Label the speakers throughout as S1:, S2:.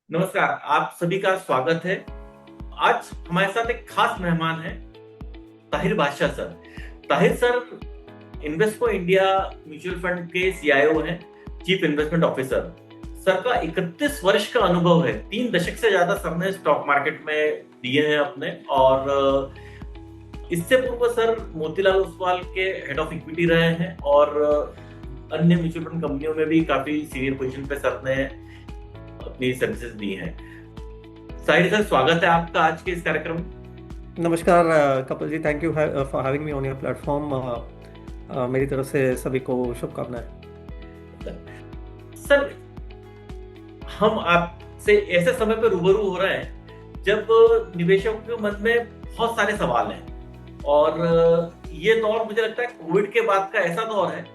S1: नमस्कार, आप सभी का स्वागत है। आज हमारे साथ एक खास मेहमान है, ताहिर बादशाह sir. Tahir sir Invesco India mutual fund के सीआईओ हैं, चीफ इन्वेस्टमेंट ऑफिसर। सर का 31 वर्ष का अनुभव है, 3 दशक से ज्यादा सर ने स्टॉक मार्केट में दिए हैं अपने। और इससे पूर्व सर मोतीलाल ओसवाल के हेड ऑफ इक्विटी रहे हैं और अन्य म्यूचुअल फंड कंपनियों में भी काफी सीनियर पोजीशन पे सर ने अपनी सर्विसेज दी हैं। साहिर सर, स्वागत है आपका आज के इस कार्यक्रम में।
S2: नमस्कार Kapil ji, thank you for having me on your platform. मेरी तरफ से सभी को शुभकामनाएं।
S1: सर, हम आपसे ऐसे समय पे रूबरू हो रहे हैं जब निवेशकों के मन में बहुत सारे सवाल हैं। और ये दौर मुझे लगता है कोविड के बाद का ऐसा दौर है।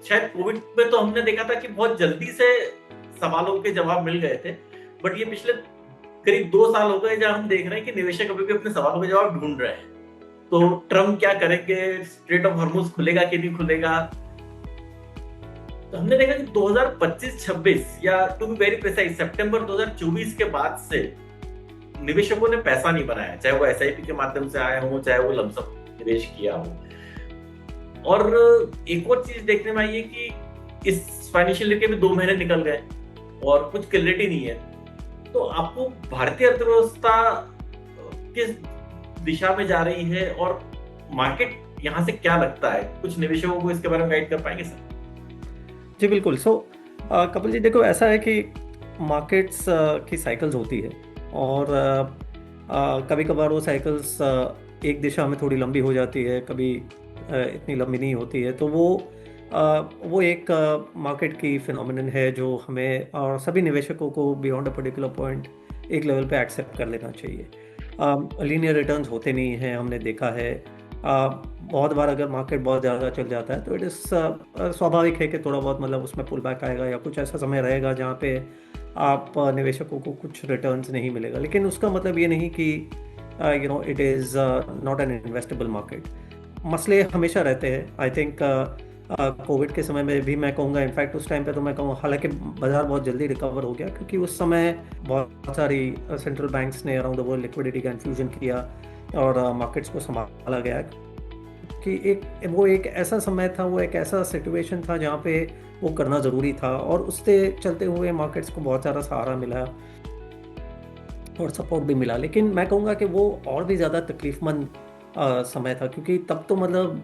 S1: शायद कोविड में तो हमने देखा था कि बहुत जल्दी से सवालों के जवाब मिल गए थे, बट ये पिछले करीब 2 साल हो गए जहां हम देख रहे हैं कि निवेशक अभी भी अपने सवालों के जवाब ढूंढ रहे हैं। तो ट्रम्प क्या करेंगे, स्ट्रेट ऑफ हॉर्मुज खुलेगा कि नहीं खुलेगा। तो हमने देखा कि 2025-26 या टू बी वेरी प्रिसाइज सितंबर 2024 के बाद से निवेशकों ने पैसा नहीं बनाया, चाहे वो एसआईपी के माध्यम से आए हो, चाहे वो लमसम निवेश किया हो। और एक और चीज देखने में आई है कि इस फाइनेंशियल ईयर के भी 2 महीने निकल गए और कुछ क्लैरिटी नहीं है। तो आपको भारतीय अर्थव्यवस्था किस दिशा में जा रही है और मार्केट यहाँ से क्या लगता है, कुछ निवेशकों को इसके बारे में गाइड कर पाएंगे सर?
S2: जी बिल्कुल। कपिल जी, देखो ऐसा है कि मार्केट्स की साइकिल्स होती है और कभी कभार वो साइकिल्स एक दिशा में थोड़ी लंबी हो जाती है, कभी इतनी लंबी नहीं होती है। तो वो एक मार्केट की फिनोमिनन है जो हमें और सभी निवेशकों को बियॉन्ड अ पर्टिकुलर पॉइंट एक लेवल पे एक्सेप्ट कर लेना चाहिए। लीनियर रिटर्न्स होते नहीं हैं, हमने देखा है। बहुत बार अगर मार्केट बहुत ज़्यादा चल जाता है तो इट इज़ स्वाभाविक है कि थोड़ा बहुत मतलब उसमें पुल बैक आएगा या कुछ ऐसा समय रहेगा जहाँ पे आप निवेशकों को कुछ रिटर्न्स नहीं मिलेगा। लेकिन उसका मतलब ये नहीं कि it is not an investable market. मसले हमेशा रहते हैं। आई थिंक कोविड के समय में भी मैं कहूँगा, इनफैक्ट उस टाइम पे तो मैं कहूँगा, हालांकि बाजार बहुत जल्दी रिकवर हो गया क्योंकि उस समय बहुत सारी सेंट्रल बैंक्स ने अराउंड द वर्ल्ड लिक्विडिटी का इन्फ्यूजन किया और मार्केट्स को संभाला गया। कि वो एक ऐसा समय था, वो एक ऐसा सिचुएशन था जहाँ पे वो करना ज़रूरी था और उससे चलते हुए मार्केट्स को बहुत सारा सहारा मिला और सपोर्ट भी मिला। लेकिन मैं कहूँगा कि वो और भी ज़्यादा तकलीफमंद समय था क्योंकि तब तो मतलब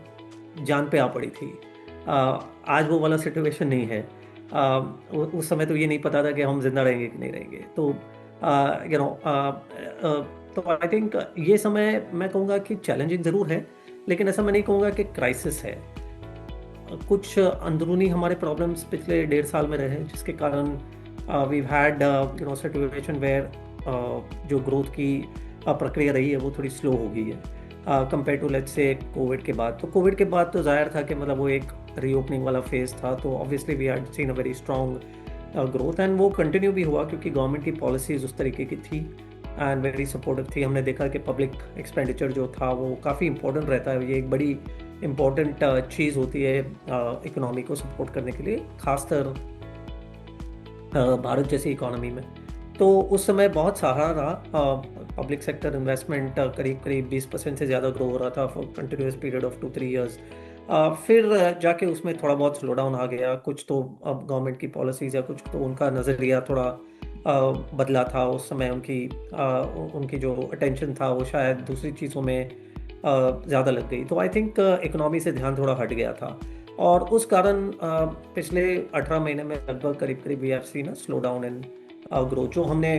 S2: जान पे आ पड़ी थी। आज वो वाला सिचुएशन नहीं है। उस समय तो ये नहीं पता था कि हम जिंदा रहेंगे कि नहीं रहेंगे। तो यू नो तो आई थिंक ये समय मैं कहूँगा कि चैलेंजिंग ज़रूर है, लेकिन ऐसा मैं नहीं कहूँगा कि क्राइसिस है। कुछ अंदरूनी हमारे प्रॉब्लम्स पिछले 1.5 साल में रहे जिसके कारण वी हैड सिचुएशन वेयर जो ग्रोथ की प्रक्रिया रही है वो थोड़ी स्लो हो गई है compare to let's say covid के बाद। तो कोविड के बाद तो जाहिर था कि मतलब वो एक रीओपनिंग वाला फेज था, तो obviously we had seen a very strong growth and वो कंटिन्यू भी हुआ क्योंकि गवर्नमेंट की पॉलिसीज उस तरीके की थी एंड वेरी सपोर्टिव थी। हमने देखा कि पब्लिक एक्सपेंडिचर जो था वो काफ़ी इंपॉर्टेंट रहता है। ये एक बड़ी इम्पॉर्टेंट चीज़ होती है इकोनॉमी को सपोर्ट करने के लिए, खासकर भारत जैसी इकोनॉमी में। तो उस समय बहुत सहारा रहा। पब्लिक सेक्टर इन्वेस्टमेंट करीब करीब 20% से ज़्यादा ग्रो हो रहा था for continuous period of 2-3 years. फिर जाके उसमें थोड़ा बहुत स्लो डाउन आ गया। कुछ तो अब गवर्नमेंट की पॉलिसीज़ या कुछ तो उनका नज़रिया थोड़ा बदला था। उस समय उनकी जो अटेंशन था वो शायद दूसरी चीज़ों में ज़्यादा लग गई। तो आई थिंक इकोनॉमी से ध्यान थोड़ा हट गया था और उस कारण पिछले 18 महीने में लगभग करीब करीब we have seen a slow down in growth. जो हमने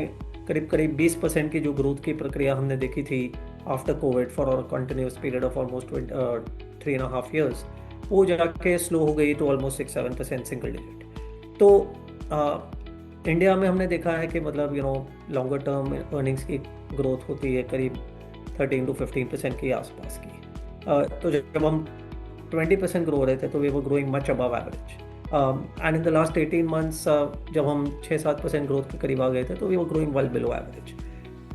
S2: करीब करीब 20% की जो ग्रोथ की प्रक्रिया हमने देखी थी आफ्टर कोविड फॉर और continuous period of almost 3.5 years, वो जाके स्लो हो गई तो ऑलमोस्ट 6-7% सिंगल डिजिट। तो इंडिया में हमने देखा है कि मतलब लॉन्गर टर्म अर्निंग्स की ग्रोथ होती है करीब 13-15% के आसपास की। तो जब हम 20% ग्रो रहे थे तो we were growing much above average and in the last 18 months जब हम 6-7% ग्रोथ के करीब आ गए थे तो we were growing well below average.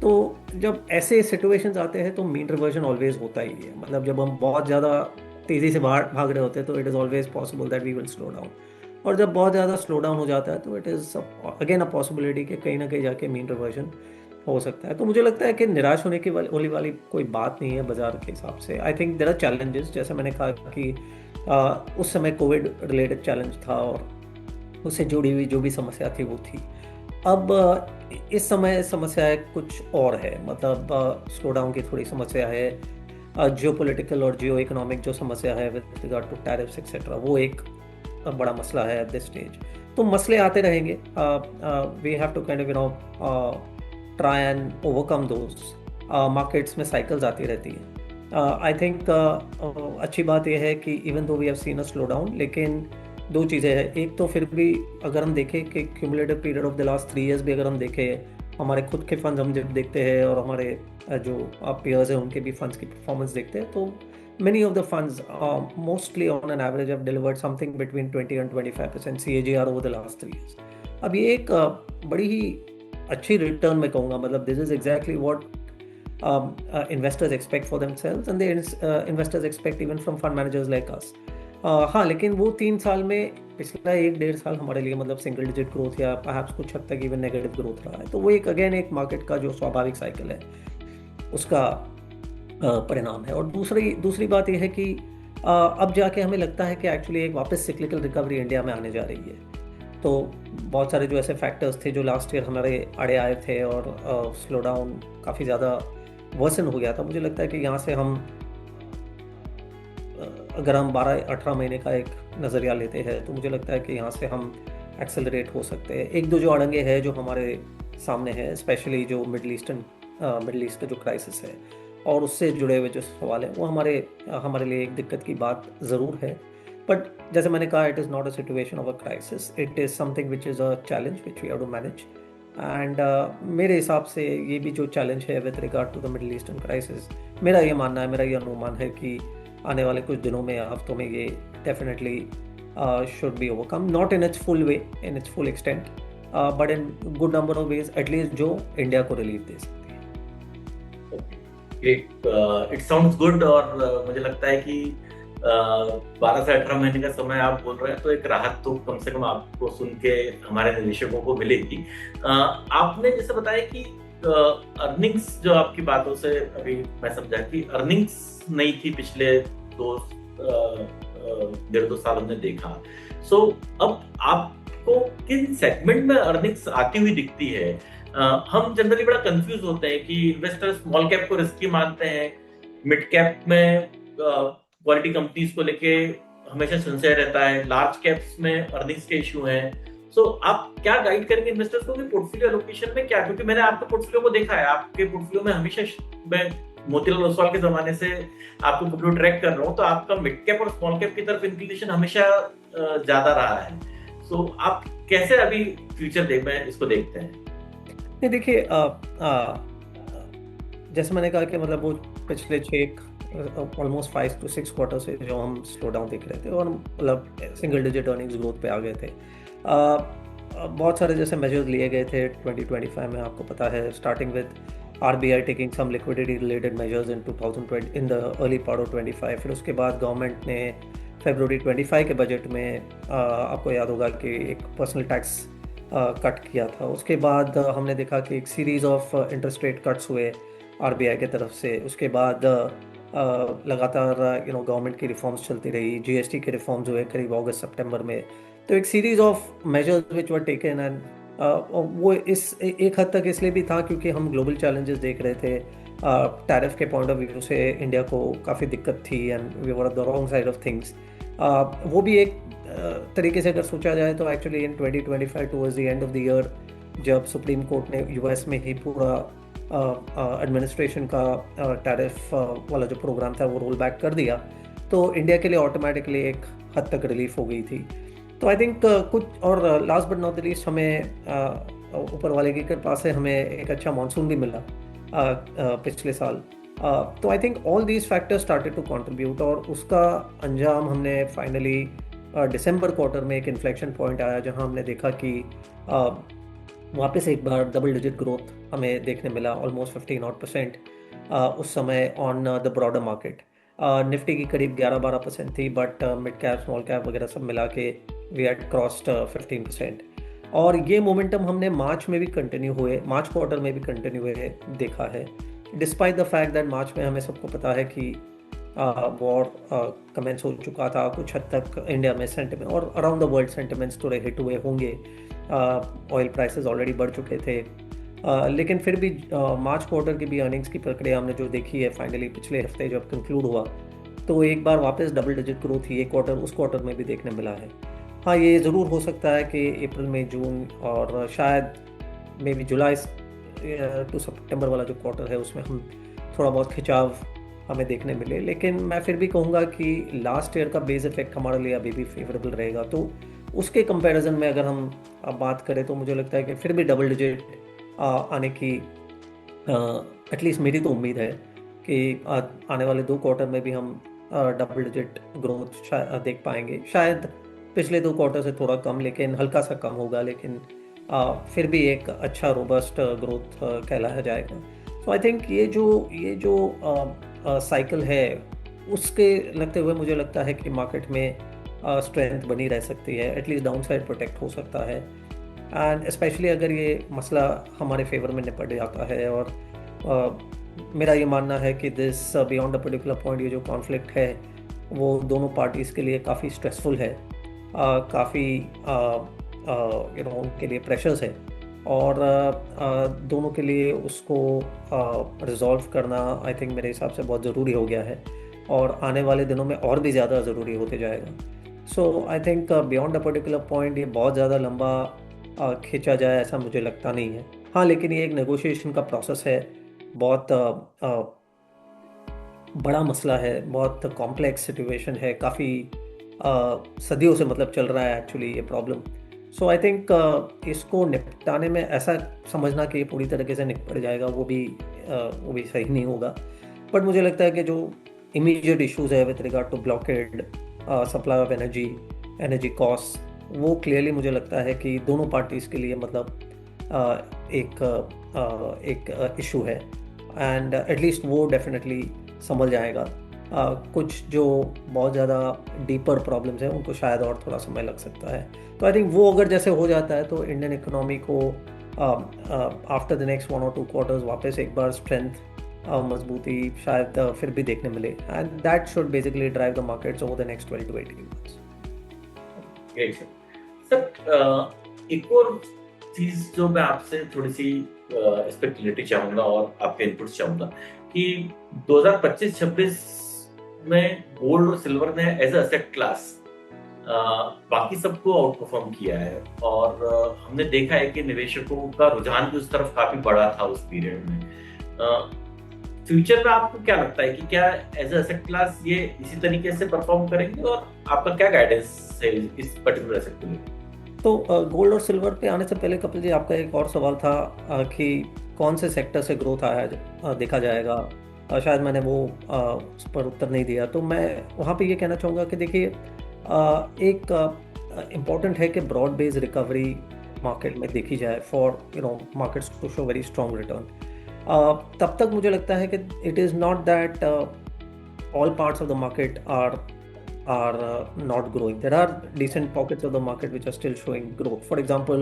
S2: तो जब ऐसे सिचुएशंस आते हैं तो मीन रिवर्जन ऑलवेज होता ही है। मतलब जब हम बहुत ज़्यादा तेज़ी से बाहर भाग रहे होते हैं तो it is always possible that we will slow down. और जब बहुत ज़्यादा स्लो डाउन हो जाता है तो it is again a possibility कि कहीं ना कहीं जाके मीन रिवर्जन हो सकता है। तो मुझे लगता है कि निराश होने की वाली कोई बात नहीं है बाजार के हिसाब से। I think there are challenges, जैसे मैंने कहा कि उस समय कोविड रिलेटेड चैलेंज था और उससे जुड़ी हुई जो भी समस्या थी वो थी। अब इस समय समस्याएं कुछ और है, मतलब स्लो डाउन की थोड़ी समस्या है, जियो पॉलिटिकल और जियो इकोनॉमिक जो समस्या है with regard to tariffs etcetera, वो एक बड़ा मसला है एट दिस स्टेज। तो मसले आते रहेंगे, we have to kind of try and overcome those. Markets में साइकिल्स आती रहती हैं। आई थिंक अच्छी बात यह है कि even though we have seen a slow down, लेकिन दो चीज़ें हैं। एक तो फिर भी अगर हम देखें कि cumulative period of the last 3 years भी अगर हम देखें, हमारे खुद के फंड्स हम जब देखते हैं और हमारे जो पेयर्स हैं उनके भी फंड्स की परफॉर्मेंस देखते हैं, तो many of the funds mostly on an average have delivered something between 20 and 25% CAGR over the last 3 years। अब ये एक बड़ी ही अच्छी रिटर्न मैं कहूँगा, मतलब this is exactly what investors expect for themselves and investors expect even from fund managers like us. हाँ, लेकिन वो 3 साल में पिछला 1-1.5 साल हमारे लिए मतलब सिंगल डिजिट ग्रोथ या perhaps कुछ हद तक इवन नेगेटिव ग्रोथ रहा है। तो वो एक अगेन एक मार्केट का जो स्वाभाविक साइकिल है उसका परिणाम है। और दूसरी बात यह है कि अब जाके हमें लगता है कि एक्चुअली एक वापस सिक्लिकल रिकवरी इंडिया में आने जा रही है। तो बहुत सारे जो ऐसे फैक्टर्स थे जो लास्ट ईयर हमारे आड़े आए थे और स्लो डाउन काफ़ी ज़्यादा वर्सन हो गया था, मुझे लगता है कि यहाँ से हम अगर हम 12-18 महीने का एक नज़रिया लेते हैं तो मुझे लगता है कि यहाँ से हम एक्सेलरेट हो सकते हैं। एक दो जो अड़ंगे हैं जो हमारे सामने हैं, स्पेशली जो मिडल ईस्ट का जो क्राइसिस है और उससे जुड़े हुए जो सवाल हैं, वो हमारे लिए एक दिक्कत की बात ज़रूर है। बट जैसे मैंने कहा, it is not a situation of a crisis, it is something which is a challenge which we have to manage. And मेरे हिसाब से ये भी जो चैलेंज है with regard to the middle eastern crisis, मेरा ये मानना है, मेरा ये अनुमान है कि आने वाले कुछ दिनों में या हफ्तों में ये definitely should be overcome, not in its full way, in its full extent, but in good number of ways at least जो इंडिया को रिलीफ दे सकती है।
S1: It sounds good. और मुझे लगता है कि 12 से 18 महीने का समय आप बोल रहे हैं, तो एक राहत तो कम से कम आपको सुन के हमारे निवेशकों को मिलेगी। आपने जैसे बताया कि अर्निंग्स, जो आपकी बातों से अभी मैं समझा कि अर्निंग्स नहीं थी पिछले 1.5-2 साल हमने देखा। सो अब आपको किन सेगमेंट में अर्निंग्स आती हुई दिखती है? हम जनरली बड़ा कंफ्यूज होते हैं कि इन्वेस्टर स्मॉल कैप को रिस्की मानते हैं, मिड कैप में क्वालिटी कंपनीज को लेके हमेशा संशय रहता है, लार्ज कैप्स में अर्निंग्स के इशू हैं। सो आप क्या गाइड करेंगे इन्वेस्टर्स को कि पोर्टफोलियो एलोकेशन में क्या? क्योंकि मैंने आपके पोर्टफोलियो को देखा है, आपके पोर्टफोलियो में हमेशा मैं मोतीलाल ओसवाल के जमाने से आपको पोर्टफोलियो ट्रैक कर रहा हूँ, तो आपका मिड कैप और स्मॉल कैप की तरफ इंक्लिनेशन हमेशा ज्यादा रहा है। सो आप कैसे अभी फ्यूचर में इसको देखते हैं?
S2: नहीं, देखिए, जैसे मैंने कहा कि मतलब वो पिछले 6 ऑलमोस्ट 5 to 6 क्वार्टर से जो हम स्लो डाउन देख रहे थे और मतलब सिंगल डिजिट अर्निंग्स ग्रोथ पे आ गए थे। बहुत सारे जैसे मेजर्स लिए गए थे 2025 में, आपको पता है, starting with RBI taking some liquidity related measures in 2020 in the early part of 25। फिर उसके बाद गवर्नमेंट ने फरवरी 25 के बजट में आपको याद होगा कि एक पर्सनल टैक्स कट किया था। उसके बाद हमने देखा कि एक series of interest rate cuts हुए RBI के तरफ से। उसके बाद लगातार गवर्नमेंट की रिफॉर्म्स चलती रही, GST के रिफॉर्म्स हुए करीब अगस्त सितंबर में। तो एक series of measures which were taken, and वो इस एक हद तक इसलिए भी था क्योंकि हम ग्लोबल चैलेंजेस देख रहे थे। टैरिफ के पॉइंट ऑफ व्यू से इंडिया को काफ़ी दिक्कत थी and we were the wrong side of things. वो भी एक तरीके से अगर सोचा जाए तो actually in 2025 towards the end of the year, जब सुप्रीम कोर्ट ने US में ही पूरा एडमिनिस्ट्रेशन का टैरिफ वाला जो प्रोग्राम था वो रोल बैक कर दिया, तो इंडिया के लिए ऑटोमेटिकली एक हद तक रिलीफ हो गई थी। तो आई थिंक कुछ और last but not the least, हमें ऊपर वाले की कृपा से हमें एक अच्छा मानसून भी मिला पिछले साल। तो I think all these factors started to contribute और उसका अंजाम हमने फाइनली दिसंबर क्वार्टर में एक इन्फ्लेक्शन पॉइंट आया जहां हमने देखा कि वापस एक बार डबल डिजिट ग्रोथ हमें देखने मिला, ऑलमोस्ट 15% उस समय on the broader market. Nifty की करीब 11-12% थी, but mid cap small cap वगैरह सब मिला के वी हैड क्रॉस्ड 15%। और ये मोमेंटम हमने मार्च में भी कंटिन्यू हुए, मार्च क्वार्टर में भी कंटिन्यू हुए देखा है, डिस्पाइट द फैक्ट दैट मार्च में हमें सबको पता है कि वॉर कमेंस हो चुका था कुछ हद तक इंडिया में, सेंटिमेंट और अराउंड द वर्ल्ड सेंटिमेंट्स थोड़े हिट हुए होंगे, ऑयल प्राइसेस ऑलरेडी बढ़ चुके थे। लेकिन फिर भी मार्च क्वार्टर की भी अर्निंग्स की प्रक्रिया हमने जो देखी है फाइनली पिछले हफ्ते जब कंक्लूड हुआ, तो एक बार वापस डबल डिजिट ग्रोथ ये क्वार्टर उस क्वार्टर में भी देखने मिला है। हाँ, ये ज़रूर हो सकता है कि अप्रैल में, जून और शायद मे भी जुलाई टू सितंबर वाला जो क्वार्टर है उसमें हम थोड़ा बहुत खिंचाव हमें देखने मिले, लेकिन मैं फिर भी कहूँगा कि लास्ट ईयर का बेस इफेक्ट हमारे लिए अभी भी फेवरेबल रहेगा। तो उसके कंपैरिजन में अगर हम अब बात करें तो मुझे लगता है कि फिर भी डबल डिजिट आने की एटलीस्ट मेरी तो उम्मीद है कि आने वाले 2 क्वार्टर में भी हम डबल डिजिट ग्रोथ देख पाएंगे। शायद पिछले 2 क्वार्टर से थोड़ा कम, लेकिन हल्का सा कम होगा, लेकिन फिर भी एक अच्छा रोबस्ट ग्रोथ कहलाया जाएगा। सो आई थिंक ये जो साइकिल है उसके लगते हुए मुझे लगता है कि मार्केट में स्ट्रेंथ बनी रह सकती है, एटलीस्ट डाउन साइड प्रोटेक्ट हो सकता है। एंड स्पेशली अगर ये मसला हमारे फेवर में निपट जाता है, और मेरा ये मानना है कि this beyond a particular point, ये जो कॉन्फ्लिक्ट है वो दोनों पार्टीज़ के लिए काफ़ी स्ट्रेसफुल है, काफ़ी उनके लिए प्रेशर्स है, और दोनों के लिए उसको रिजॉल्व करना आई थिंक मेरे हिसाब से बहुत ज़रूरी हो गया है, और आने वाले दिनों में और भी ज़्यादा ज़रूरी होते जाएगा। So I think beyond a particular point ये बहुत ज़्यादा लंबा खींचा जाए ऐसा मुझे लगता नहीं है। हाँ, लेकिन ये एक नेगोशिएशन का प्रोसेस है, बहुत बड़ा मसला है, बहुत कॉम्प्लेक्स सिचुएशन है, काफ़ी सदियों से मतलब चल रहा है एक्चुअली ये प्रॉब्लम। सो आई थिंक इसको निपटाने में ऐसा समझना कि ये पूरी तरीके से निपट जाएगा वो भी सही नहीं होगा। बट मुझे लगता है कि जो इमीडिएट इश्यूज है with regard to blockade, supply of energy, energy cost, वो क्लियरली मुझे लगता है कि दोनों पार्टीज़ के लिए मतलब एक इशू है, एंड एटलीस्ट वो डेफिनेटली संभल जाएगा। कुछ जो बहुत ज़्यादा डीपर प्रॉब्लम्स हैं उनको शायद और थोड़ा समय लग सकता है। तो आई थिंक वो अगर जैसे हो जाता है तो इंडियन इकोनॉमी को after the next 1 or 2 quarters वापस एक बार स्ट्रेंथ, मजबूती शायद फिर भी देखने मिले, and that should basically drive the markets over the next 12 to 18 months।
S1: Great sir, एक और चीज जो मैं आपसे थोड़ी सी इस पर क्लियरिटी चाहूंगा और आपके इनपुट चाहूंगा कि 2025-26 में गोल्ड और सिल्वर ने एज एसेट क्लास बाकी सबको आउट परफॉर्म किया है, और हमने देखा है कि निवेशकों का रुझान भी उस तरफ काफी बड़ा था उस पीरियड में। फ्यूचर में आपको क्या लगता है कि क्या एज एसेट क्लास ये इसी तरीके से परफॉर्म करेंगे, और आपका क्या गाइडेंस है इस पर्टिकुलर एसेट को लेकर?
S2: तो गोल्ड और सिल्वर पे आने से पहले कपिल जी, आपका एक और सवाल था कि कौन से सेक्टर से ग्रोथ देखा जाएगा। शायद मैंने वो उस पर उत्तर नहीं दिया, तो मैं वहाँ पे ये कहना चाहूँगा कि देखिए, एक इम्पॉर्टेंट है कि ब्रॉड बेस्ड रिकवरी मार्केट में देखी जाए for markets to show very strong return. तब तक मुझे लगता है कि it is not that all parts of the market are not growing. There are decent pockets of the market which are still showing growth. For example,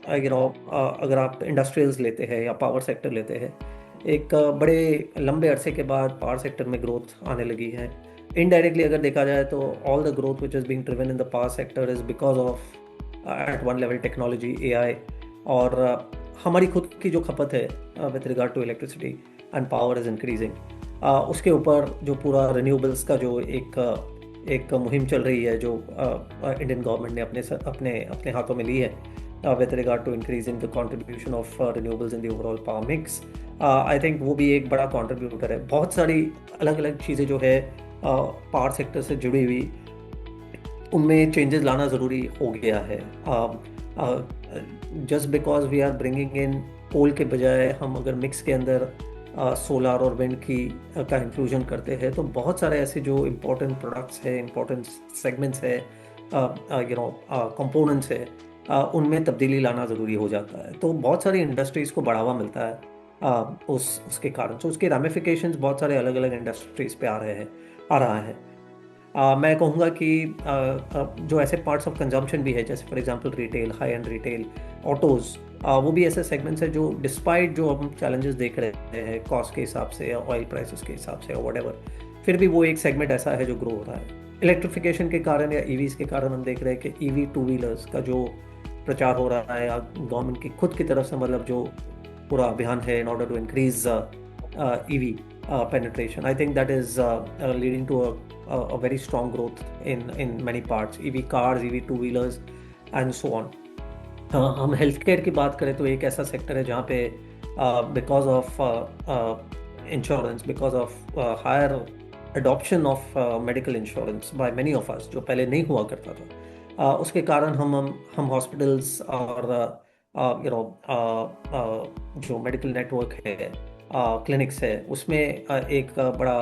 S2: अगर आप industrials लेते हैं या पावर सेक्टर लेते हैं, एक बड़े लंबे अरसे के बाद पावर सेक्टर में ग्रोथ आने लगी है। इनडायरेक्टली अगर देखा जाए तो all the growth which is being driven in the power sector is because of at one level technology, AI, और हमारी खुद की जो खपत है with regard to electricity and power is increasing. उसके ऊपर जो पूरा रिन्यूएबल्स का जो एक मुहिम चल रही है, जो इंडियन गवर्नमेंट ने अपने हाथों में ली है with regard to increasing the contribution of renewables in the overall power mix, I think वो भी एक बड़ा कंट्रीब्यूटर है। बहुत सारी अलग अलग चीज़ें जो है पावर सेक्टर से जुड़ी हुई, उनमें चेंजेस लाना ज़रूरी हो गया है। Just because we are bringing in coal के बजाय हम अगर मिक्स के अंदर सोलार और विंड का इंक्लूजन करते हैं, तो बहुत सारे ऐसे जो इम्पोर्टेंट प्रोडक्ट्स है, इम्पोर्टेंट सेगमेंट्स है, कंपोनेंट्स है, उनमें तब्दीली लाना ज़रूरी हो जाता है। तो बहुत सारी इंडस्ट्रीज़ को बढ़ावा मिलता है उसके कारण। तो उसके रामिफिकेशंस बहुत सारे अलग अलग इंडस्ट्रीज पे आ रहा है। मैं कहूँगा कि जो ऐसे पार्ट्स ऑफ कंजम्पशन भी है, जैसे for example retail, high and retail, autos, वो भी ऐसे सेगमेंट्स हैं जो डिस्पाइट जो हम चैलेंजेस देख रहे हैं कॉस्ट के हिसाब से या ऑयल प्राइसेस के हिसाब से या वट, फिर भी वो एक सेगमेंट ऐसा है जो ग्रो हो रहा है। इलेक्ट्रिफिकेशन के कारण या ईवीज के कारण हम देख रहे हैं कि ईवी टू व्हीलर्स का जो प्रचार हो रहा है, या गवर्नमेंट की खुद की तरफ से मतलब जो पूरा अभियान है in order to increase EV penetration. I think that is leading to a very strong growth in many parts, EV cars, EV two wheelers, and so on. हम हेल्थ केयर की बात करें तो एक ऐसा सेक्टर है जहाँ पे because of insurance, because of higher adoption of medical insurance by many of us, जो पहले नहीं हुआ करता था, उसके कारण हम हॉस्पिटल्स और जो मेडिकल नेटवर्क है, क्लिनिक्स है, उसमें एक बड़ा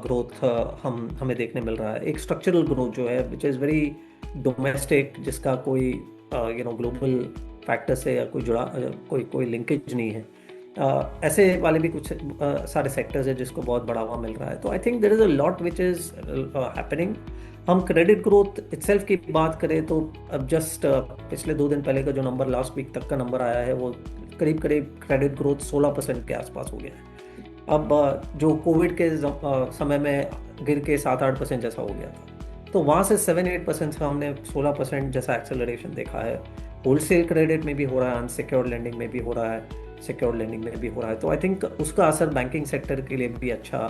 S2: ग्रोथ हमें देखने मिल रहा है। एक स्ट्रक्चरल ग्रोथ जो है विच इज़ वेरी डोमेस्टिक, जिसका कोई ग्लोबल फैक्टर से या कोई जुड़ा कोई लिंकेज नहीं है। ऐसे वाले भी कुछ सारे सेक्टर्स हैं जिसको बहुत बढ़ावा मिल रहा है। तो I think there is a lot which is happening. हम क्रेडिट ग्रोथ इटसेल्फ की बात करें तो अब जस्ट पिछले 2 दिन पहले का जो नंबर, लास्ट वीक तक का नंबर आया है, वो करीब करीब क्रेडिट ग्रोथ 16% के आसपास हो गया है। अब जो कोविड के समय में गिर के 7-8% जैसा हो गया था, तो वहाँ से 7-8% से हमने 16% जैसा एक्सेलरेशन देखा है। होलसेल क्रेडिट में भी हो रहा है, अनसिक्योर्ड लेंडिंग में भी हो रहा है, सिक्योर्ड लेंडिंग में भी हो रहा है। तो आई थिंक उसका असर बैंकिंग सेक्टर के लिए भी अच्छा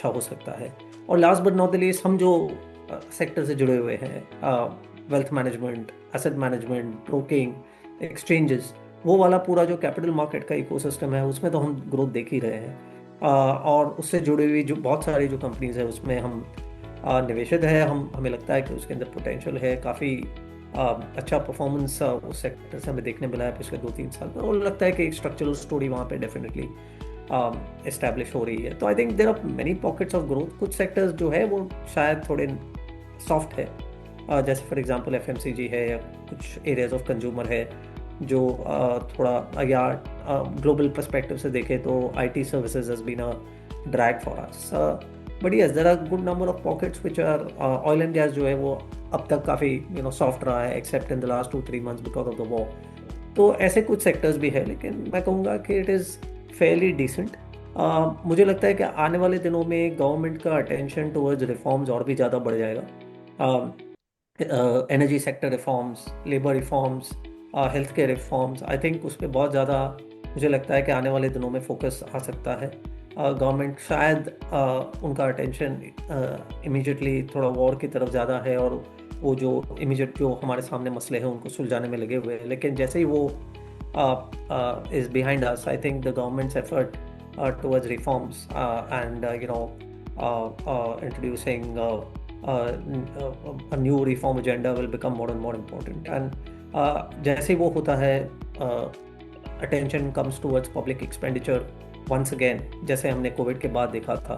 S2: हो सकता है। और last but not the least, हम जो सेक्टर से जुड़े हुए हैं, wealth management, asset management, broking, exchanges, वो वाला पूरा जो कैपिटल मार्केट का इकोसिस्टम है, उसमें तो हम ग्रोथ देख ही रहे हैं। और उससे जुड़ी हुई जो बहुत सारी जो कंपनीज है उसमें हम निवेशित है। हमें लगता है कि उसके अंदर पोटेंशियल है, काफ़ी अच्छा परफॉर्मेंस उस सेक्टर से हमें देखने मिला है पिछले 2-3 साल में, और लगता है कि एक स्ट्रक्चरल स्टोरी वहाँ पे डेफिनेटली इस्टेब्लिश हो रही है। तो I think there are many pockets of growth. कुछ सेक्टर्स जो है वो शायद थोड़े सॉफ्ट है, जैसे फॉर एग्जांपल एफएमसीजी है, या कुछ एरियाज ऑफ कंज्यूमर है जो थोड़ा, या ग्लोबल पर्सपेक्टिव से देखें तो IT services has been a drag for us, but yes there are good number of pockets which are, oil and gas जो है वो अब तक काफ़ी सॉफ्ट रहा है, except in the last 2-3 months because of the war. तो ऐसे कुछ सेक्टर्स भी है, लेकिन मैं कहूँगा कि इट इज़ फेयरली डिसेंट। मुझे लगता है कि आने वाले दिनों में गवर्नमेंट का अटेंशन टुवर्ड्स रिफॉर्म्स और भी ज़्यादा बढ़ जाएगा। Energy sector reforms, labour reforms, health care reforms, I think उस पर बहुत ज़्यादा मुझे लगता है कि आने वाले दिनों में फोकस आ सकता है। गवर्नमेंट शायद उनका अटेंशन इमीडिएटली थोड़ा वॉर की तरफ ज़्यादा है, और वो जो इमीडिएट जो हमारे सामने मसले हैं उनको सुलझाने में लगे हुए हैं। लेकिन जैसे ही वो is behind us, I think the governments effort towards reforms and introducing a new reform agenda will become more and more important. And जैसे वो होता है, attention comes towards public expenditure once again, जैसे हमने कोविड के बाद देखा था,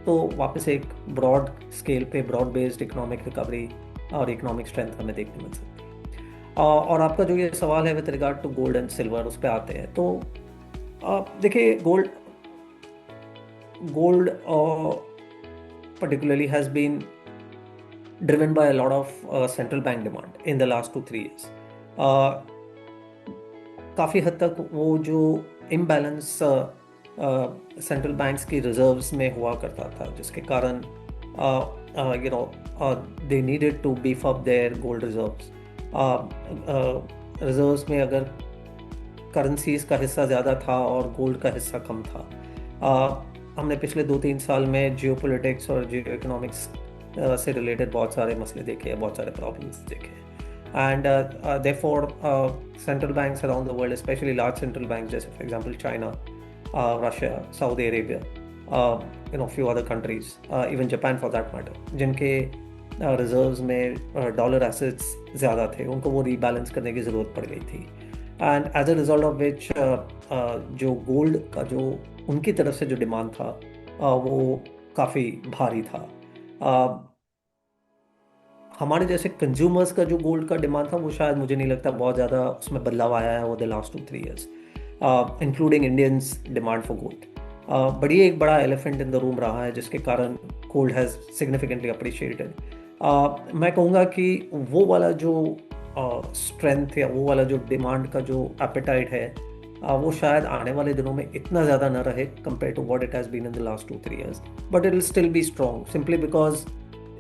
S2: तो वापस एक ब्रॉड स्केल पे ब्रॉड बेस्ड इकोनॉमिक रिकवरी और इकोनॉमिक स्ट्रेंथ हमें देखने मिल सकती है। और आपका जो ये सवाल है with regard to gold and silver, उस पर आते हैं। तो देखिए, gold particularly has been driven by a lot of central bank demand in the last 2-3 years. काफ़ी हद तक वो जो इम्बैलेंस सेंट्रल बैंक्स की रिजर्व्स में हुआ करता था, जिसके कारण they needed to beef up their gold reserves. Reserves में अगर करेंसीज का हिस्सा ज़्यादा था और गोल्ड का हिस्सा कम था। हमने पिछले 2-3 साल में जियोपॉलिटिक्स और जियो इकोनॉमिक्स से रिलेटेड बहुत सारे मसले देखे, बहुत सारे प्रॉब्लम्स देखे, and therefore central banks around the world, specially large central banks जैसे for example China, Russia, Saudi Arabia, few other countries, even Japan for that matter, जिनके रिजर्व्स में डॉलर एसेट्स ज़्यादा थे, उनको वो रीबैलेंस करने की ज़रूरत पड़ गई थी। And as a result of which जो गोल्ड का जो उनकी तरफ से जो डिमांड था वो काफ़ी भारी था। हमारे जैसे कंज्यूमर्स का जो गोल्ड का डिमांड था वो शायद मुझे नहीं लगता बहुत ज़्यादा उसमें बदलाव आया है over the last 2-3 years. Including Indians demand for gold. But ये एक बड़ा एलिफेंट इन द रूम रहा है जिसके कारण गोल्ड हैज़ सिग्निफिकेंटली अप्रिशिएटेड। मैं कहूँगा कि वो वाला जो स्ट्रेंथ या वो वाला जो डिमांड का जो एपेटाइट है, वो शायद आने वाले दिनों में इतना ज़्यादा न रहे compare to what it has been in the last 2-3 years, but it will still be strong simply because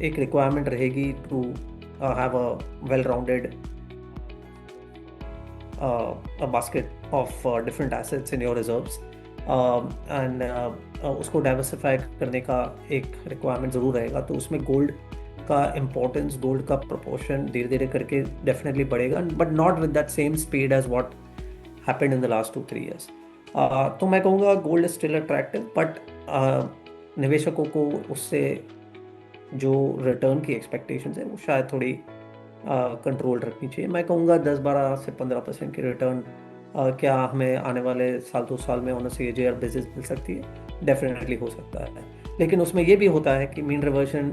S2: एक रिक्वायरमेंट रहेगी to have a well rounded a basket of different assets in your reserves, and उसको diversify करने का एक requirement ज़रूर रहेगा। तो उसमें गोल्ड का इम्पोर्टेंस, गोल्ड का प्रोपोर्शन धीरे धीरे करके डेफिनेटली बढ़ेगा, but not with that same speed as what happened in the last 2-3 years। तो मैं कहूँगा gold is still attractive, but निवेशकों को उससे जो रिटर्न की एक्सपेक्टेशंस है वो शायद थोड़ी कंट्रोल रखनी चाहिए। मैं कहूँगा 10-12 से 15% की रिटर्न क्या हमें आने वाले साल 2 साल में ऑन CAGR बेसिस मिल सकती है? डेफिनेटली हो सकता है, लेकिन उसमें ये भी होता है कि मीन रिवर्जन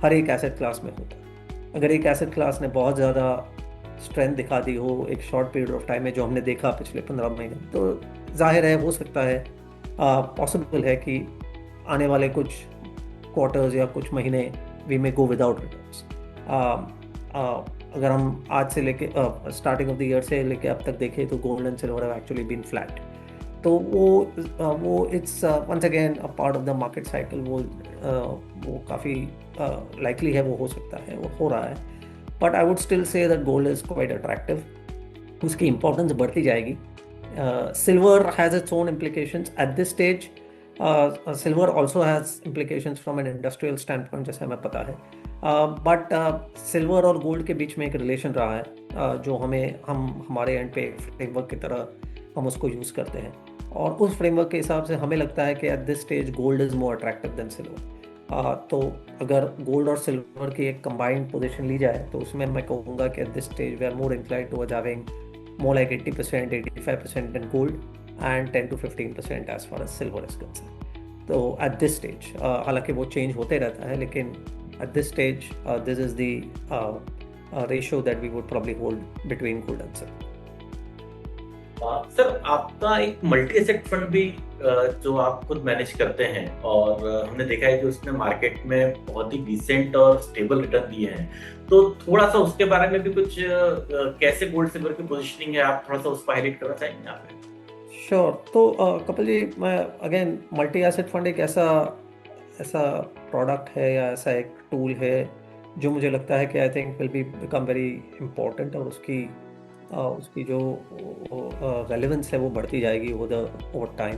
S2: हर एक एसेट क्लास में होता है। अगर एक एसेट क्लास ने बहुत ज़्यादा स्ट्रेंथ दिखा दी हो एक शॉर्ट पीरियड ऑफ टाइम में, जो हमने देखा पिछले 15 महीने, तो जाहिर है हो सकता है, पॉसिबल है कि आने वाले कुछ क्वार्टर्स या कुछ महीने we may go without returns. अगर हम आज से लेके स्टार्टिंग ऑफ द ईयर से लेके अब तक देखें तो gold and silver have actually been flat. तो वो it's once again a part of the market cycle. वो काफ़ी लाइकली है, वो हो सकता है, वो हो रहा है। But I would still say that gold is quite attractive, उसकी इंपॉर्टेंस बढ़ती जाएगी। Silver has its own implications at this stage. Silver also has implications from an industrial standpoint, जैसे हमें पता है। बट सिल्वर और गोल्ड के बीच में एक रिलेशन रहा है, जो हम हमारे एंड पे फ्रेमवर्क की तरह हम उसको यूज़ करते हैं, और उस फ्रेमवर्क के हिसाब से हमें लगता है कि at this stage gold is more attractive than silver. तो अगर गोल्ड और सिल्वर की एक कंबाइंड पोजीशन ली जाए तो उसमें मैं कहूँगा कि at this stage we are more inclined towards having more like 80%, 85% in gold and 10 to 15% as far as silver is concerned. तो at this stage, हालांकि वो चेंज होते रहता है, लेकिन at this stage, this is the ratio that we would probably hold between gold and silver.
S1: Sir, आपका एक multi asset fund भी जो आप खुद मैनेज करते हैं, और हमने देखा है कि उसने मार्केट में बहुत ही डिसेंट और स्टेबल रिटर्न दिए हैं, तो थोड़ा सा उसके बारे में भी कुछ कैसे गोल्ड सिल्वर की पोजीशनिंग है, आप थोड़ा सा उसको हाईलाइट करना चाहेंगे यहाँ पे?
S2: श्योर। तो कपिल जी, मैं अगेन मल्टी एसेट फंड एक ऐसा ऐसा प्रोडक्ट है या ऐसा एक टूल है जो मुझे लगता है कि I think will be become very important, और उसकी जो रेलेवेंस है वो बढ़ती जाएगी ओवर टाइम।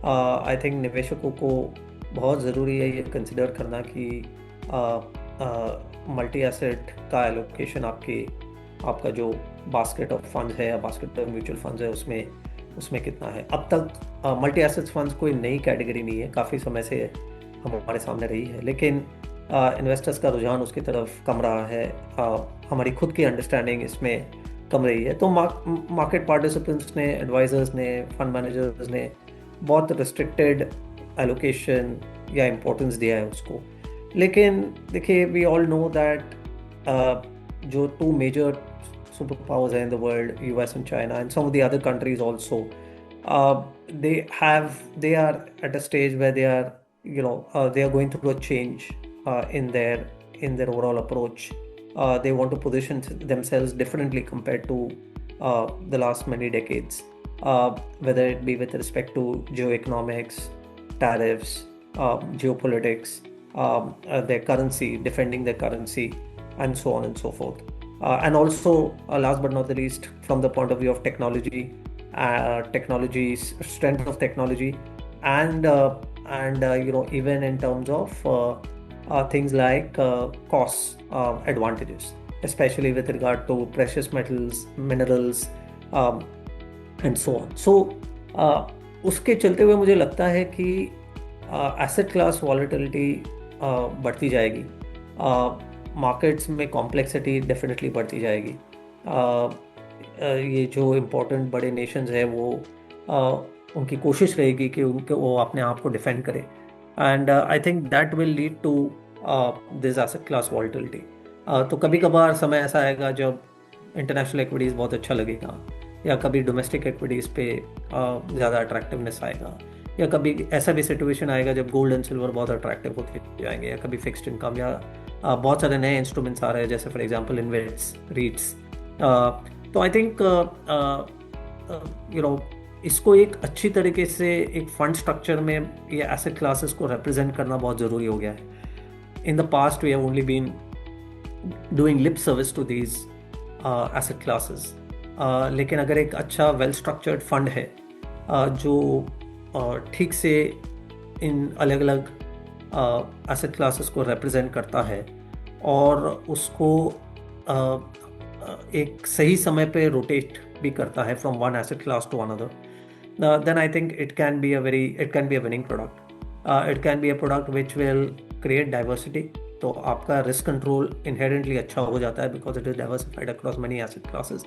S2: आई थिंक निवेशकों को बहुत ज़रूरी है ये कंसिडर करना कि मल्टी एसेट का एलोकेशन आपका जो बास्केट ऑफ फंड्स है या बास्केट ऑफ म्यूचुअल फंड्स है उसमें कितना है। अब तक मल्टी एसेट फंड्स कोई नई कैटेगरी नहीं है, काफ़ी समय से हमारे सामने रही है, लेकिन इन्वेस्टर्स का रुझान उसकी तरफ कम रहा है। हमारी खुद की अंडरस्टैंडिंग इसमें कम रही है, तो मार्केट पार्टिसिपेंट्स ने, एडवाइजर्स ने, फंड मैनेजर्स ने बहुत रिस्ट्रिक्टेड एलोकेशन या इम्पोर्टेंस दिया है उसको। लेकिन देखिए, वी ऑल नो दैट जो टू मेजर सुपर पावर्स हैं इन the world, US and China and some of the other countries also, they are at a stage where they are they are going through a change in their overall approach. They want to position themselves differently compared to the last many decades, whether it be with respect to geoeconomics, tariffs, geopolitics, their currency, defending their currency, and so on and so forth. And also, last but not the least, from the point of view of technology, strength of technology, and even in terms of things like cost advantages, especially with regard to precious metals, minerals, and so on. So उसके चलते हुए मुझे लगता है कि asset class volatility बढ़ती जाएगी, markets में कॉम्प्लेक्सिटी डेफिनेटली बढ़ती जाएगी। ये जो इम्पोर्टेंट बड़े नेशंस हैं वो उनकी कोशिश रहेगी कि वो अपने आप को डिफेंड करें, and I think that will lead to this asset class volatility. तो कभी कभार समय ऐसा आएगा जब इंटरनेशनल इक्विटीज़ बहुत अच्छा लगेगा, या कभी डोमेस्टिक एक्विटीज़ पे ज़्यादा अट्रैक्टिवनेस आएगा, या कभी ऐसा भी सिचुएशन आएगा जब गोल्ड एंड सिल्वर बहुत अट्रैक्टिव होते जाएंगे, या कभी फिक्स्ड इनकम, या बहुत सारे नए इंस्ट्रूमेंट्स आ रहे हैं जैसे फॉर एग्जांपल इन्वेट्स, रीट्स। तो आई थिंक इसको एक अच्छी तरीके से एक फंड स्ट्रक्चर में ये एसेट क्लासेस को रिप्रेजेंट करना बहुत ज़रूरी हो गया है। In the past we have only been doing lip service to these asset classes, लेकिन अगर एक अच्छा वेल स्ट्रक्चर्ड फंड है जो ठीक से इन अलग अलग एसेट क्लासेस को रिप्रेजेंट करता है और उसको एक सही समय पे रोटेट भी करता है from one asset class to another, then I think it can be a winning product. It can be a product which will create diversity. तो आपका रिस्क कंट्रोल इनहेरेंटली अच्छा हो जाता है because it is diversified across money asset classes.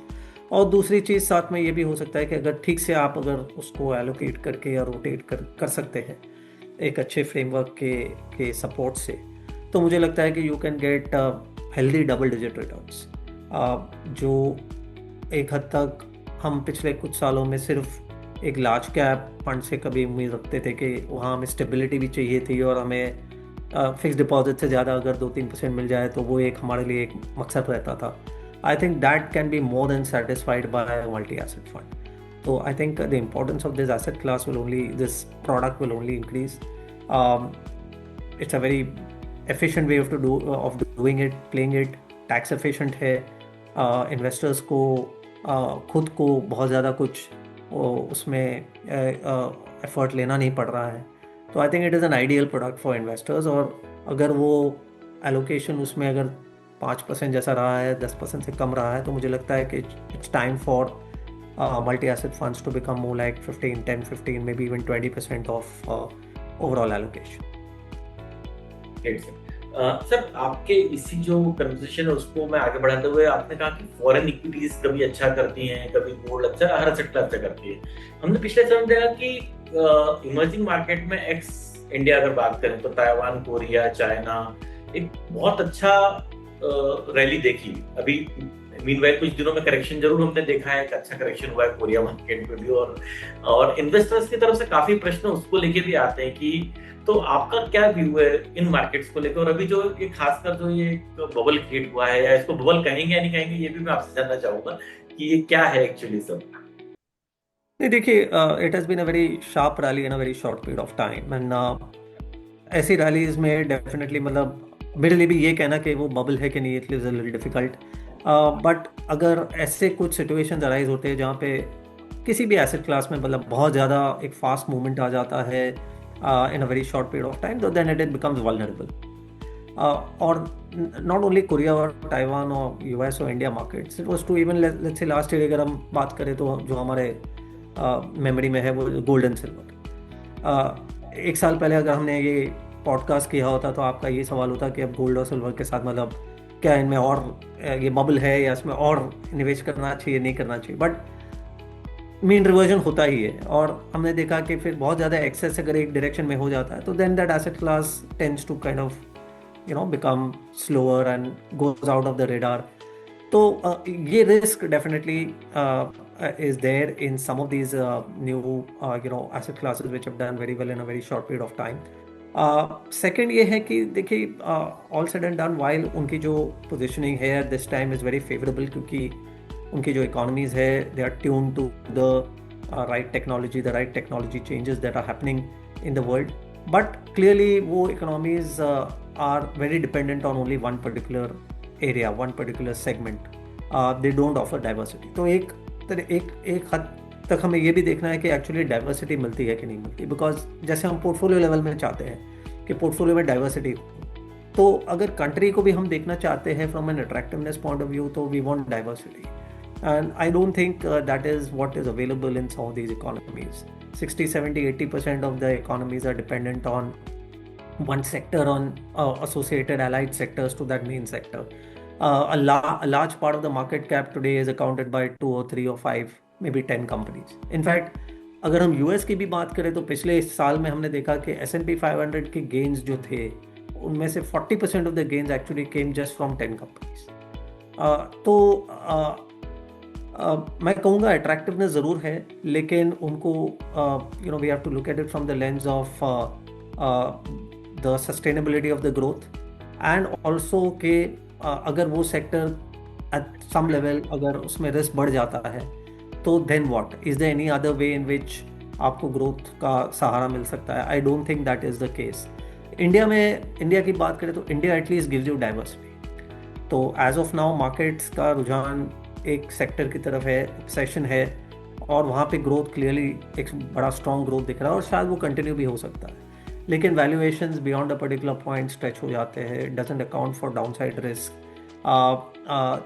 S2: और दूसरी चीज़ साथ में ये भी हो सकता है कि अगर ठीक से आप अगर उसको एलोकेट करके या रोटेट कर सकते हैं एक अच्छे फ्रेमवर्क के सपोर्ट से, तो मुझे लगता है कि you can get healthy double digit returns, जो एक हद तक हम पिछले कुछ सालों में सिर्फ एक लार्ज कैप फंड से कभी उम्मीद रखते थे कि वहाँ हमें स्टेबिलिटी भी चाहिए थी और हमें फिक्स डिपॉजिट से ज़्यादा अगर 2-3% मिल जाए तो वो एक हमारे लिए एक मकसद रहता था। I think that can be more than satisfied by multi asset fund. तो I think the importance of this asset class this product will only increase. It's a very efficient way of doing it, playing it, tax efficient है, investors को खुद को बहुत ज़्यादा कुछ उसमें effort लेना नहीं पड़ रहा है। तो I think it is an ideal product for investors. और अगर वो एलोकेशन उसमें अगर 5% जैसा रहा है, 10% से कम रहा है, तो मुझे लगता है कि it's time for multi asset funds to become more like 10-15 maybe even 20% of overall allocation.
S1: Sir आपके इसी जो कन्वर्सेशन है उसको मैं आगे बढ़ाते हुए, आपने कहा कि फॉरेन इक्विटीज कभी अच्छा करती हैं, कभी गोल्ड अच्छा, हर सेक्टर अच्छा करती है। हमने पिछले समय देखा कि इमर्जिंग मार्केट में एक्स इंडिया अगर बात करें तो ताइवान, कोरिया, चाइना एक बहुत अच्छा रैली देखी। अभी मीनवाइल कुछ दिनों में करेक्शन जरूर हमने देखा है, एक अच्छा करेक्शन हुआ है कोरिया मार्केट में भी, और इन्वेस्टर्स की तरफ से काफी प्रश्न उसको लेके भी आते हैं कि तो आपका क्या व्यू है इन मार्केट्स को लेकर, और अभी जो ये खासकर जो ये बबल क्रिएट हुआ है, या इसको बबल कहेंगे या नहीं कहेंगे, ये भी मैं आपसे जानना चाहूंगा कि ये क्या है एक्चुअली सब।
S2: नहीं देखिए, it has been a very sharp rally in a very short period of time, and ऐसी रैलीज में डेफिनेटली मतलब मेरे लिए भी ये कहना कि वो बबल है कि नहीं, it is a little difficult. But अगर ऐसे कुछ सिचुएशंस अराइज होते हैं जहाँ पे किसी भी एसेट क्लास में मतलब बहुत ज़्यादा एक फास्ट मूवमेंट आ जाता है in a very short period of time, so then it becomes vulnerable. Or not only Korea or Taiwan or US or India markets, it was to even let's say last year अगर हम बात करें तो जो हमारे memory में है वो गोल्ड एंड सिल्वर। एक साल पहले अगर हमने ये पॉडकास्ट किया होता तो आपका ये सवाल होता कि अब गोल्ड और सिल्वर के साथ मतलब क्या इनमें और ये बबल है या इसमें और निवेश करना चाहिए, नहीं करना चाहिए। बट मीन रिवर्जन होता ही है, और हमने देखा कि फिर बहुत ज़्यादा एक्सेस अगर एक डायरेक्शन में हो जाता है तो then that asset class tends to kind of become slower and goes out of the radar. तो ये risk definitely is there in some of these new asset classes which have done very well in a very short period of time. Second ये है कि देखिए all said and done while उनकी जो positioning है at this time is very favourable, क्योंकि उनकी जो इकोनॉमीज है दे are tune to the right technology changes that are happening in the world. But clearly वो economies are very dependent on only one particular area, one particular segment. They don't offer diversity. तो एक हद तक हमें ये भी देखना है कि एक्चुअली डाइवर्सिटी मिलती है कि नहीं मिलती, बिकॉज जैसे हम पोर्टफोलियो लेवल में चाहते हैं कि पोर्टफोलियो में डाइवर्सिटी हो, तो अगर कंट्री को भी हम देखना चाहते हैं from an attractiveness point of view, तो we want diversity. And I don't think that is what is available in some of these economies. 60, 70, 80% of the economies are dependent on one sector, on associated allied sectors to that main sector. A large part of the market cap today is accounted by 2 or 3 or 5, maybe 10 companies. In fact, अगर हम US की भी बात करें तो पिछले साल में हमने देखा कि S&P 500 के गेन्स जो थे उनमें से 40% of the gains actually came just from 10 companies. तो मैं कहूँगा अट्रैक्टिवनेस ज़रूर है, लेकिन उनको we have to look at it from the lens of the sustainability of the growth, and also कि अगर वो सेक्टर एट सम लेवल अगर उसमें रिस्क बढ़ जाता है तो then what is there any other way in which आपको ग्रोथ का सहारा मिल सकता है? I don't think that is the case. India की बात करें तो India at least gives you diversity. तो एज ऑफ नाउ मार्केट्स का रुझान एक सेक्टर की तरफ है, सेशन है, और वहाँ पे ग्रोथ क्लियरली एक बड़ा स्ट्रॉन्ग ग्रोथ दिख रहा है, और शायद वो कंटिन्यू भी हो सकता है। लेकिन valuations beyond a particular point stretch हो जाते हैं, doesn't account for downside risk,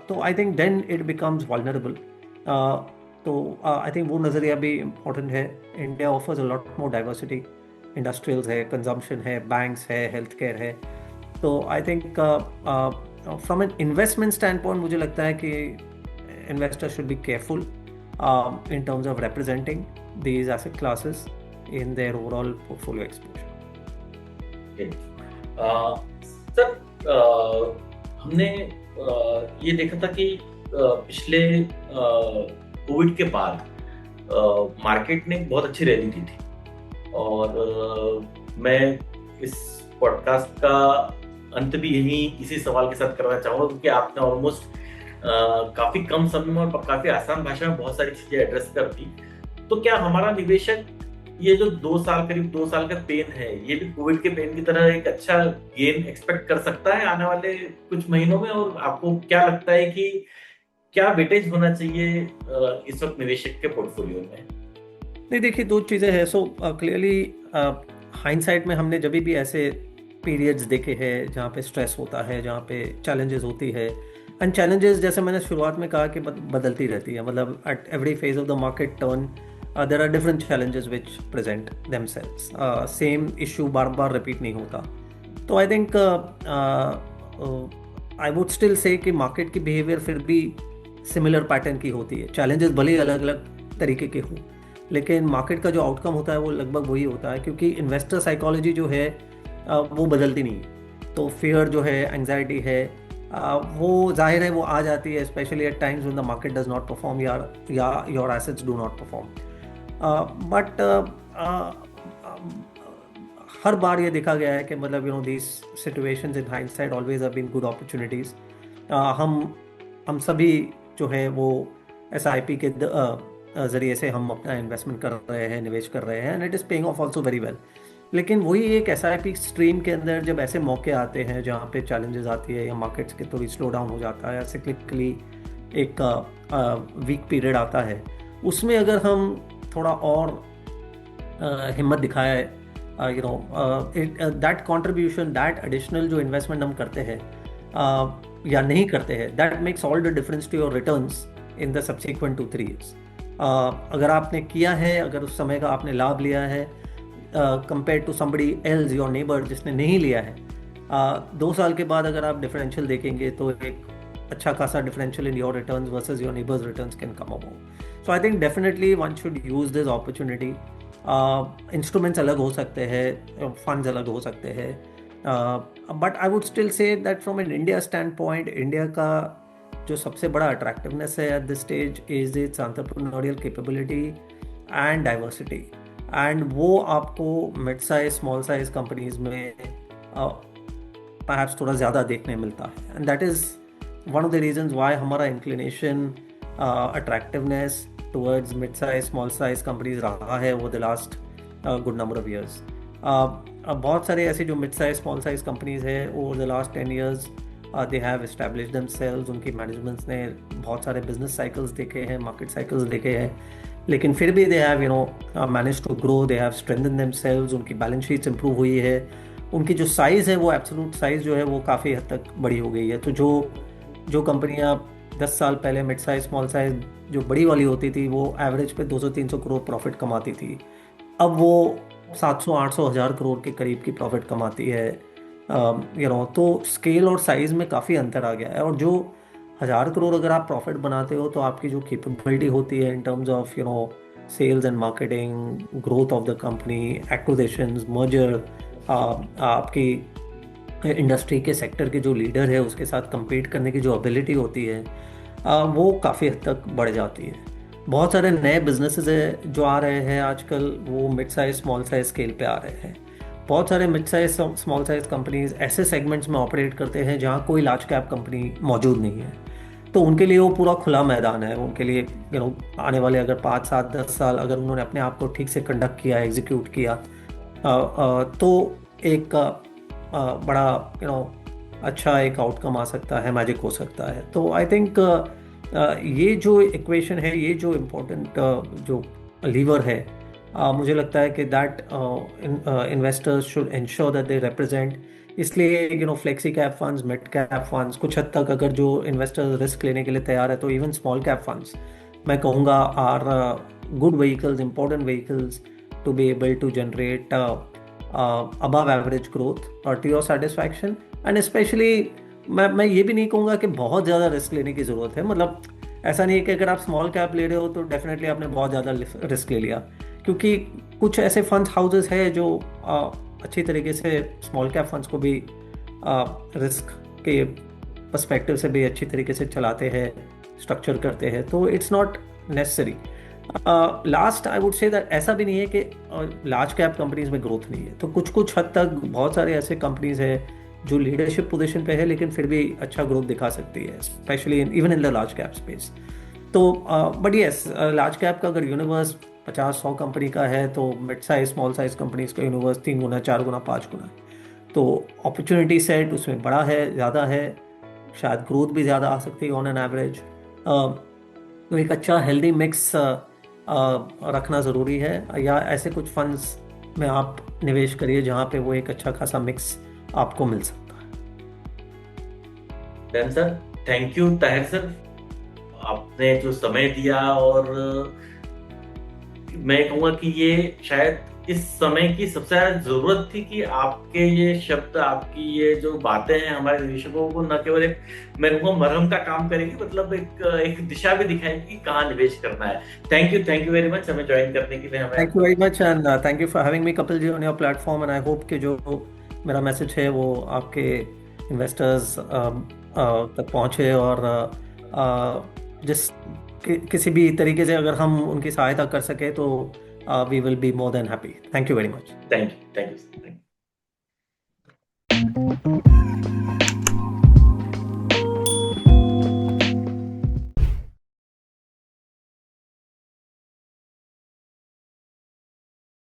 S2: तो I think then it becomes vulnerable. तो आई थिंक वो नज़रिया भी इम्पोर्टेंट है। India offers a lot more diversity, industrials है, कंजम्पशन है, बैंक्स है, हेल्थ केयर है। तो I think from an investment standpoint मुझे लगता है कि investors should be careful in terms of representing these asset classes in their overall portfolio exposure.
S1: Sir, हमने ये देखा था कि पिछले कोविड के बाद मार्केट ने बहुत अच्छी रैली दी थी, और मैं इस पॉडकास्ट का अंत भी इसी सवाल के साथ करना चाहूंगा, क्योंकि आपने ऑलमोस्ट काफी कम समय में और काफी आसान भाषा में बहुत सारी चीजें एड्रेस कर दी। तो क्या हमारा निवेशक ये जो करीब 2 साल का पेन है, ये भी कोविड के पेन की तरह एक अच्छा गेन एक्सपेक्ट कर सकता है आने वाले कुछ महीनों में? और आपको क्या लगता है कि क्या वेटेज होना चाहिए इस वक्त निवेशक के पोर्टफोलियो में?
S2: नहीं, देखिए, दो चीज़ें हैं। सो क्लियरली हाइंडसाइट में हमने जब भी ऐसे पीरियड्स देखे हैं जहाँ पे स्ट्रेस होता है, जहाँ पे चैलेंजेस होती है, एंड चैलेंजेस जैसे मैंने शुरुआत में कहा कि बदलती रहती है, मतलब at every phase of the market turn there are different challenges which present themselves. Same issue बार बार रिपीट नहीं होता। तो I think I would still say कि मार्केट की बिहेवियर फिर भी सिमिलर पैटर्न की होती है। चैलेंजेस भले अलग अलग तरीके के हों, लेकिन मार्केट का जो आउटकम होता है वो लगभग वही होता है, क्योंकि इन्वेस्टर साइकोलॉजी जो है वो बदलती नहीं है। तो फियर जो है, एंग्जाइटी है, वो जाहिर है वो आ जाती है, specially at times when the market does not perform या your assets do not perform. But हर बार ये देखा गया है कि मतलब these situations in hindsight always have been good opportunities. हम सभी जो है वो SIP के ज़रिए से हम अपना इन्वेस्टमेंट कर रहे हैं, निवेश कर रहे हैं, and it is paying off also very well. लेकिन वही एक SIP स्ट्रीम के अंदर जब ऐसे मौके आते हैं जहाँ पे चैलेंजेस आती है, या मार्केट्स के थोड़ी स्लो डाउन हो जाता है, या सिक्लिकली एक वीक पीरियड आता है, उसमें अगर हम थोड़ा और हिम्मत दिखाए, दैट कंट्रीब्यूशन, दैट एडिशनल जो इन्वेस्टमेंट हम करते हैं या नहीं करते हैं, that makes all the difference to your returns in the subsequent 2-3 years। अगर आपने किया है, अगर उस समय का आपने लाभ लिया है compare to somebody else, your neighbour, जिसने नहीं लिया है, 2 साल के बाद अगर आप डिफरेंशियल देखेंगे तो एक अच्छा खासा differential in your returns versus your neighbours returns can come about. So I think definitely one should use this opportunity. Instruments अलग हो सकते हैं, फंड्स अलग हो सकते हैं, but I would still say that from an India stand point, India का जो सबसे बड़ा अट्रैक्टिवनेस है at this stage is its entrepreneurial capability and diversity, and वो आपको mid size, small size companies में परहैप्स थोड़ा ज़्यादा देखने मिलता है, and that is one of the reasons why हमारा inclination, attractiveness towards mid size, small size companies रहा है over the last good number of years. अब बहुत सारे ऐसे जो mid size, small size companies है over the last 10 years they have established themselves. उनकी मैनेजमेंट्स ने बहुत सारे बिजनेस साइकिल्स देखे हैं, मार्केट साइकिल्स देखे हैं, लेकिन फिर भी they have manage to grow, they have strengthen themselves. उनकी बैलेंस शीट्स इंप्रूव हुई है, उनकी जो साइज़ है वो एब्सोल्यूट साइज़ जो है वो काफ़ी हद तक बड़ी हो गई है। तो जो कंपनियां 10 साल पहले मिड साइज, स्मॉल साइज जो बड़ी वाली होती थी, वो एवरेज पे 200-300 करोड़ प्रॉफिट कमाती थी, अब वो 700-800 हज़ार करोड़ के करीब की प्रॉफिट कमाती है। तो स्केल और साइज़ में काफ़ी अंतर आ गया है। और जो 1000 करोड़ अगर आप प्रॉफिट बनाते हो तो आपकी जो कैपेबिलिटी होती है in terms of sales and marketing, growth of the company, acquisitions, merger, आपकी इंडस्ट्री के सेक्टर के जो लीडर है उसके साथ compete करने की जो एबिलिटी होती है, वो काफ़ी हद तक बढ़ जाती है। बहुत सारे नए बिजनेसेस है जो आ रहे हैं आजकल, वो mid size small size scale पे आ रहे हैं। बहुत सारे mid size small size companies ऐसे सेगमेंट्स में ऑपरेट करते हैं जहाँ कोई लार्ज कैप कंपनी मौजूद नहीं है। तो उनके लिए वो पूरा खुला मैदान है। उनके लिए आने वाले अगर 5 7 10 साल अगर उन्होंने अपने आप को ठीक से कंडक्ट किया, एग्जीक्यूट किया, तो एक बड़ा अच्छा एक आउटकम आ सकता है, मैजिक हो सकता है। तो आई थिंक ये जो इक्वेशन है, ये जो इम्पोर्टेंट जो लीवर है, मुझे लगता है कि that investors should ensure that they represent. इसलिए flexi cap funds, mid cap funds, कुछ हद तक अगर जो इन्वेस्टर्स रिस्क लेने के लिए तैयार है, तो इवन स्मॉल कैप फंड्स मैं कहूँगा are good vehicles, important vehicles to be able to generate above average growth to your satisfaction। And specially मैं ये भी नहीं कहूँगा कि बहुत ज़्यादा रिस्क लेने की ज़रूरत है। मतलब ऐसा नहीं है कि अगर आप स्मॉल कैप ले रहे हो तो डेफिनेटली आपने बहुत ज़्यादा रिस्क ले लिया, क्योंकि कुछ ऐसे फंड हाउसेस है जो अच्छी तरीके से स्मॉल कैप फंड्स को भी रिस्क के पर्सपेक्टिव से भी अच्छी तरीके से चलाते हैं, स्ट्रक्चर करते हैं। तो it's not necessary. Last I would say that ऐसा भी नहीं है कि लार्ज कैप कंपनीज में ग्रोथ नहीं है। तो कुछ कुछ हद तक बहुत सारे ऐसे कंपनीज है जो लीडरशिप पोजीशन पे है लेकिन फिर भी अच्छा ग्रोथ दिखा सकती है, specially even in the large cap space. तो बट यस, लार्ज कैप का अगर यूनिवर्स 50 100 कंपनी का है तो mid size small size companies का यूनिवर्स 3 गुना 4 गुना 5 गुना है। तो अपॉर्चुनिटी सेट उसमें बड़ा है, ज़्यादा है, शायद ग्रोथ भी ज़्यादा आ सकती है ऑन एन एवरेज। तो एक अच्छा हेल्दी मिक्स रखना ज़रूरी है, या ऐसे कुछ फंड्स में आप निवेश करिए जहाँ पे वो एक अच्छा खासा मिक्स आपको मिल सकता है।
S1: Done sir, thank you Tahir sir, आपने जो समय दिया। और मैं कहूँगा कि ये शायद इस समय की सबसे ज्यादा जरूरत थी कि आपके ये शब्द, आपकी ये जो बातें हैं हमारे निवेशकों को न केवल एक, मैं कहूँगा, मरहम का काम करेगी, मतलब एक दिशा भी दिखाएगी कि कहाँ निवेश करना है। थैंक यू वेरी मच हमें ज्वाइन करने के लिए। हमें
S2: thank you very much and thank you for having me Kapil ji on your platform. And I hope कि जो मेरा मैसेज है वो आपके इन्वेस्टर्स तक पहुँचे, और जिस किसी भी तरीके से अगर हम उनकी सहायता कर सके तो we will be more than happy. Thank you very much.
S1: Thank you.